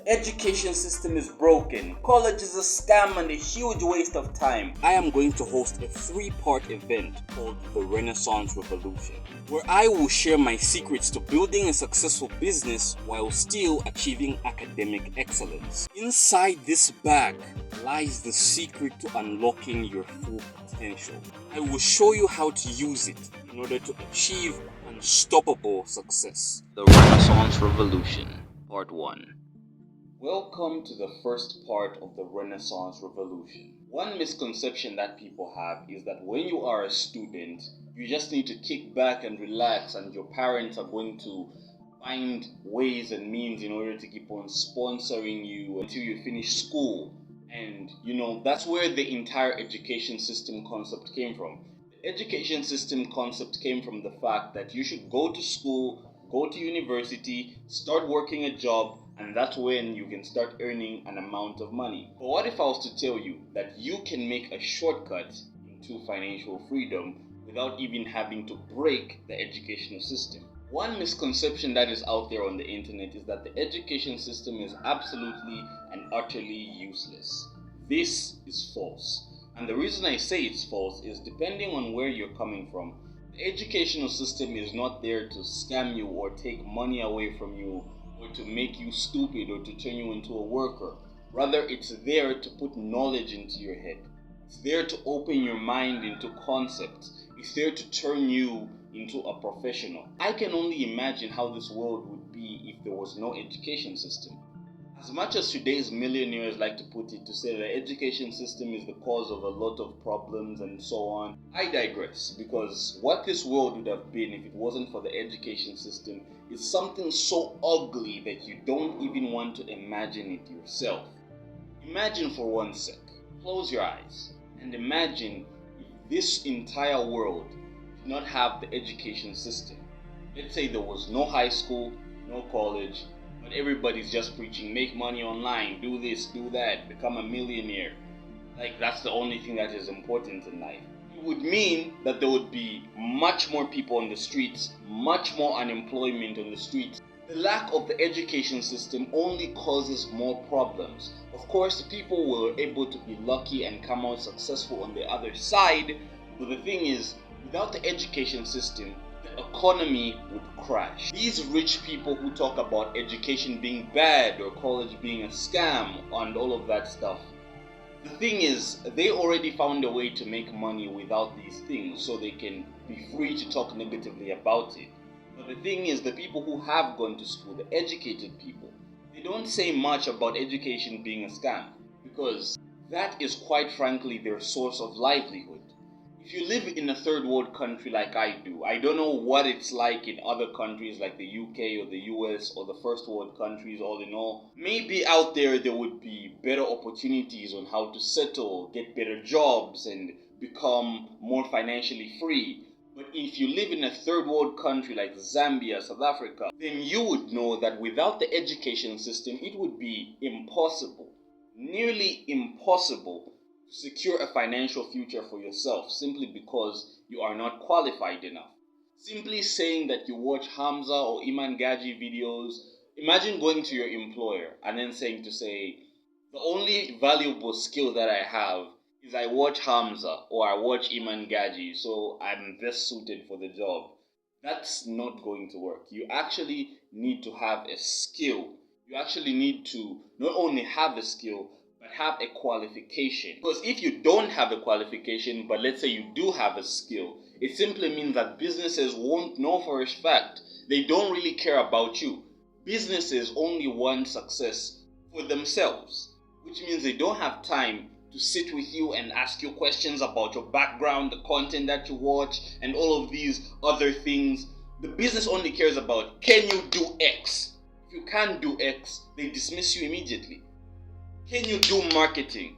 The education system is broken. College is a scam and a huge waste of time. I am going to host a 3-part event called the Renaissance Revolution, where I will share my secrets to building a successful business while still achieving academic excellence. Inside this bag lies the secret to unlocking your full potential. I will show you how to use it in order to achieve unstoppable success. The Renaissance Revolution, Part 1. Welcome to the first part of the Renaissance Revolution. One misconception that people have is that when you are a student, you just need to kick back and relax and your parents are going to find ways and means in order to keep on sponsoring you until you finish school. And that's where the entire education system concept came from. The education system concept came from the fact that you should go to school, go to university, start working a job, and that's when you can start earning an amount of money. But what if I was to tell you that you can make a shortcut into financial freedom without even having to break the educational system? One misconception that is out there on the internet is that the education system is absolutely and utterly useless. This is false. And the reason I say it's false is depending on where you're coming from, the educational system is not there to scam you or take money away from you or to make you stupid or to turn you into a worker. Rather, it's there to put knowledge into your head. It's there to open your mind into concepts. It's there to turn you into a professional. I can only imagine how this world would be if there was no education system. As much as today's millionaires like to put it, to say the education system is the cause of a lot of problems and so on, I digress, because what this world would have been if it wasn't for the education system is something so ugly that you don't even want to imagine it yourself. Imagine for one sec, close your eyes, and imagine if this entire world did not have the education system. Let's say there was no high school, no college, but everybody's just preaching, make money online, do this, do that, become a millionaire. Like that's the only thing that is important in life. It would mean that there would be much more people on the streets, much more unemployment on the streets. The lack of the education system only causes more problems. Of course, people were able to be lucky and come out successful on the other side, but the thing is, without the education system, the economy would crash. These rich people who talk about education being bad or college being a scam and all of that stuff, the thing is, they already found a way to make money without these things, so they can be free to talk negatively about it. But the thing is, the people who have gone to school, the educated people, they don't say much about education being a scam, because that is quite frankly their source of livelihood. If you live in a third world country like I do, I don't know what it's like in other countries like the UK or the US or the first world countries all in all. Maybe out there would be better opportunities on how to settle, get better jobs and become more financially free. But if you live in a third world country like Zambia, South Africa, then you would know that without the education system, it would be impossible, nearly impossible, to secure a financial future for yourself simply because you are not qualified enough. Simply saying that you watch Hamza or Iman Gaji videos, imagine going to your employer and then saying the only valuable skill that I have is I watch Hamza or I watch Iman Gaji, so I'm best suited for the job. That's not going to work. You actually need to have a skill. You actually need to not only have a skill, but have a qualification. Because if you don't have a qualification, but let's say you do have a skill, it simply means that businesses won't know for a fact. They don't really care about you. Businesses only want success for themselves, which means they don't have time to sit with you and ask you questions about your background, the content that you watch, and all of these other things. The business only cares about, can you do X? If you can't do X, they dismiss you immediately. Can you do marketing?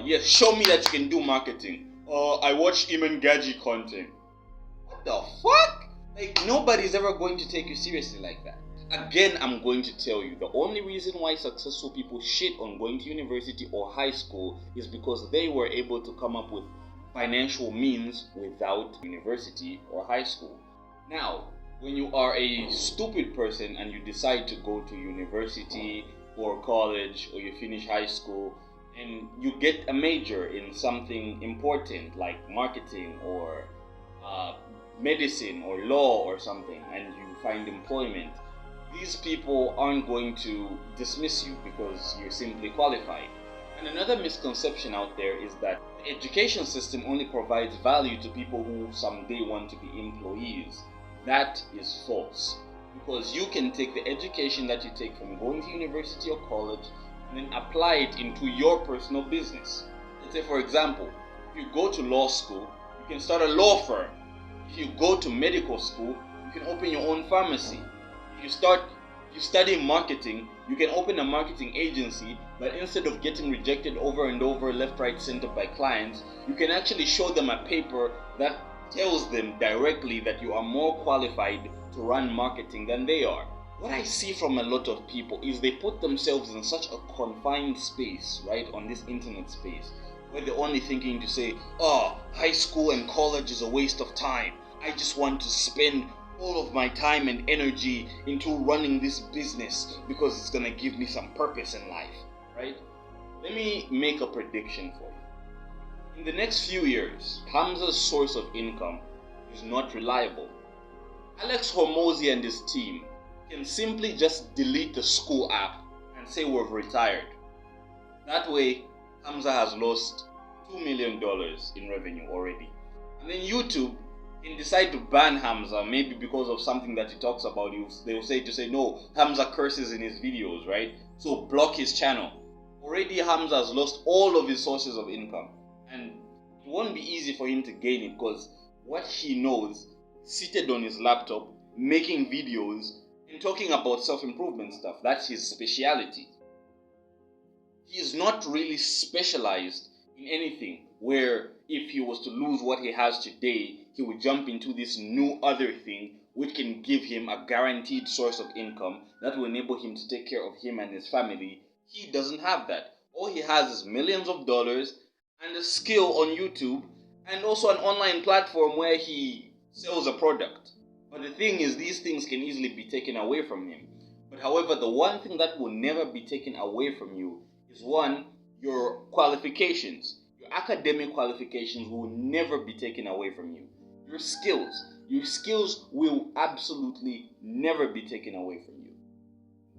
Yes, show me that you can do marketing. I watch Iman Gaji content. What the fuck? Like, nobody's ever going to take you seriously like that. Again, I'm going to tell you, the only reason why successful people shit on going to university or high school is because they were able to come up with financial means without university or high school. Now, when you are a stupid person and you decide to go to university or college, or you finish high school, and you get a major in something important like marketing or medicine or law or something, and you find employment, these people aren't going to dismiss you because you're simply qualified. And another misconception out there is that the education system only provides value to people who someday want to be employees. That is false, because you can take the education that you take from going to university or college and then apply it into your personal business. Let's say, for example, if you go to law school, you can start a law firm. If you go to medical school, you can open your own pharmacy. If you study marketing, you can open a marketing agency, but instead of getting rejected over and over, left, right, center by clients, you can actually show them a paper that tells them directly that you are more qualified to run marketing than they are. What I see from a lot of people is they put themselves in such a confined space, right, on this internet space, where they're only thinking to say, oh, high school and college is a waste of time. I just want to spend all of my time and energy into running this business because it's going to give me some purpose in life, right? Let me make a prediction for you. In the next few years, Hamza's source of income is not reliable. Alex Hormozi and his team can simply just delete the school app and say we've retired. That way, Hamza has lost $2 million in revenue already. And then YouTube can decide to ban Hamza, maybe because of something that he talks about. They will say no, Hamza curses in his videos, right? So block his channel. Already Hamza has lost all of his sources of income, and it won't be easy for him to gain it, because what he knows, seated on his laptop, making videos and talking about self-improvement stuff, that's his speciality. He is not really specialized in anything where if he was to lose what he has today, he would jump into this new other thing which can give him a guaranteed source of income that will enable him to take care of him and his family. He doesn't have that. All he has is millions of dollars and a skill on YouTube and also an online platform where he sells a product. But the thing is, these things can easily be taken away from him. But however, the one thing that will never be taken away from you is, one, your qualifications. Your academic qualifications will never be taken away from you. Your skills will absolutely never be taken away from you.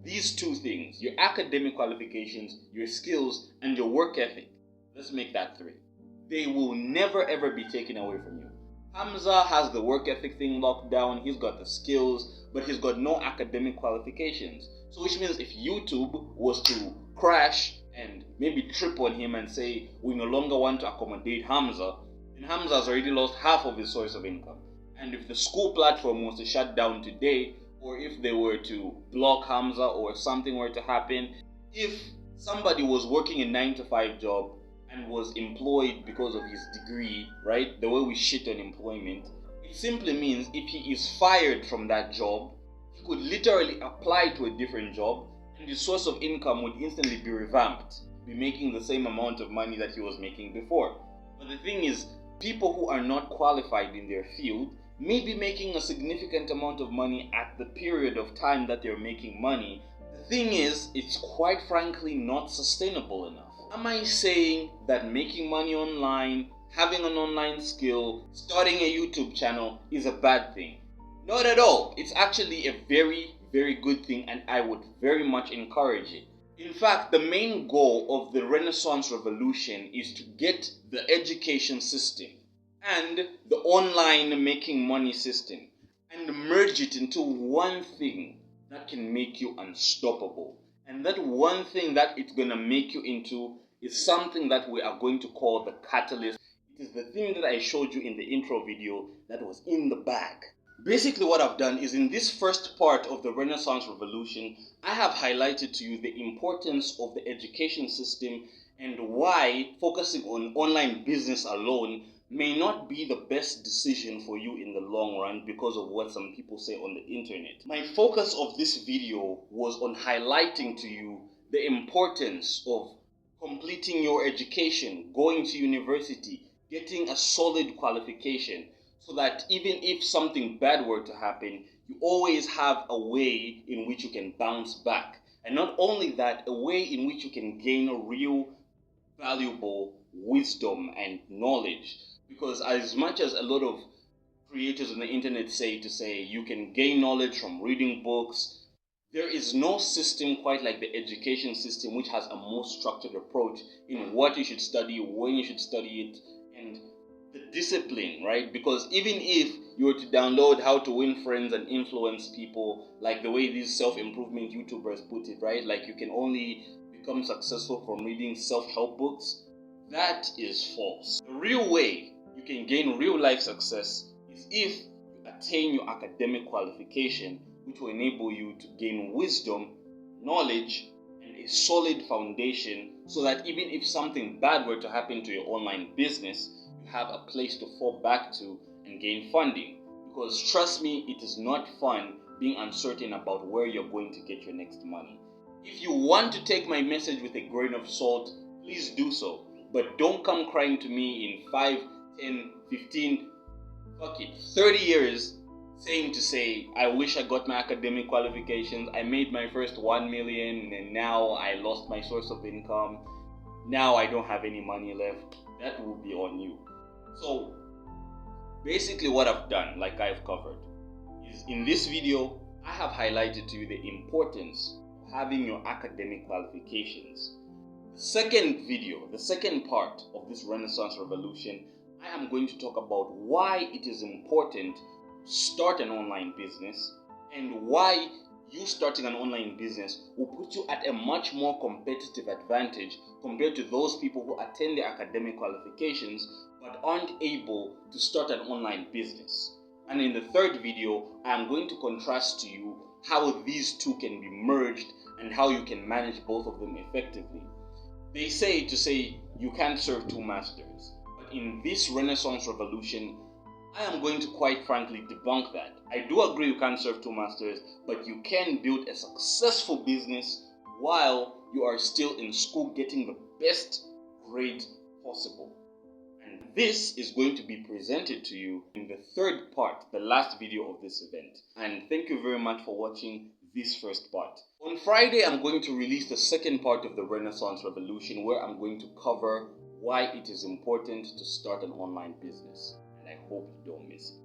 These two things, your academic qualifications, your skills, and your work ethic, let's make that 3. They will never ever be taken away from you. Hamza has the work ethic thing locked down, he's got the skills, but he's got no academic qualifications. So which means if YouTube was to crash and maybe trip on him and say, we no longer want to accommodate Hamza, then Hamza has already lost half of his source of income. And if the school platform was to shut down today, or if they were to block Hamza or something were to happen, if somebody was working a 9-to-5 job and was employed because of his degree, right, the way we shit on employment, it simply means if he is fired from that job, he could literally apply to a different job and his source of income would instantly be revamped, be making the same amount of money that he was making before. But the thing is, people who are not qualified in their field may be making a significant amount of money at the period of time that they're making money. The thing is, it's quite frankly not sustainable enough. Am I saying that making money online, having an online skill, starting a YouTube channel is a bad thing? Not at all. It's actually a very, very good thing, and I would very much encourage it. In fact, the main goal of the Renaissance Revolution is to get the education system and the online making money system and merge it into one thing that can make you unstoppable. And that one thing that it's going to make you into is something that we are going to call the catalyst. It is the thing that I showed you in the intro video that was in the bag. Basically what I've done is, in this first part of the Renaissance Revolution, I have highlighted to you the importance of the education system and why focusing on online business alone may not be the best decision for you in the long run because of what some people say on the internet. My focus of this video was on highlighting to you the importance of completing your education, going to university, getting a solid qualification, so that even if something bad were to happen, you always have a way in which you can bounce back. And not only that, a way in which you can gain a real valuable wisdom and knowledge. Because as much as a lot of creators on the internet say you can gain knowledge from reading books, there is no system quite like the education system, which has a more structured approach in what you should study, when you should study it, and the discipline, right? Because even if you were to download How to Win Friends and Influence People, like the way these self-improvement YouTubers put it, right? Like you can only become successful from reading self-help books, that is false. The real way you can gain real life success is if you attain your academic qualification, which will enable you to gain wisdom, knowledge, and a solid foundation so that even if something bad were to happen to your online business, you have a place to fall back to and gain funding. Because trust me, it is not fun being uncertain about where you're going to get your next money. If you want to take my message with a grain of salt, please do so. But don't come crying to me in 5, 10, 15, 30 years saying, I wish I got my academic qualifications, I made my first 1 million, and now I lost my source of income. Now I don't have any money left. That will be on you. So basically what I've done, like I've covered, is in this video, I have highlighted to you the importance of having your academic qualifications. The second video, the second part of this Renaissance Revolution, I am going to talk about why it is important to start an online business and why you starting an online business will put you at a much more competitive advantage compared to those people who attend their academic qualifications but aren't able to start an online business. And in the third video, I am going to contrast to you how these two can be merged and how you can manage both of them effectively. They say you can't serve two masters. But in this Renaissance Revolution, I am going to quite frankly debunk that. I do agree you can't serve two masters, but you can build a successful business while you are still in school getting the best grade possible. And this is going to be presented to you in the third part, the last video of this event. And thank you very much for watching this first part. On Friday, I'm going to release the second part of the Renaissance Revolution, where I'm going to cover why it is important to start an online business. And I hope you don't miss it.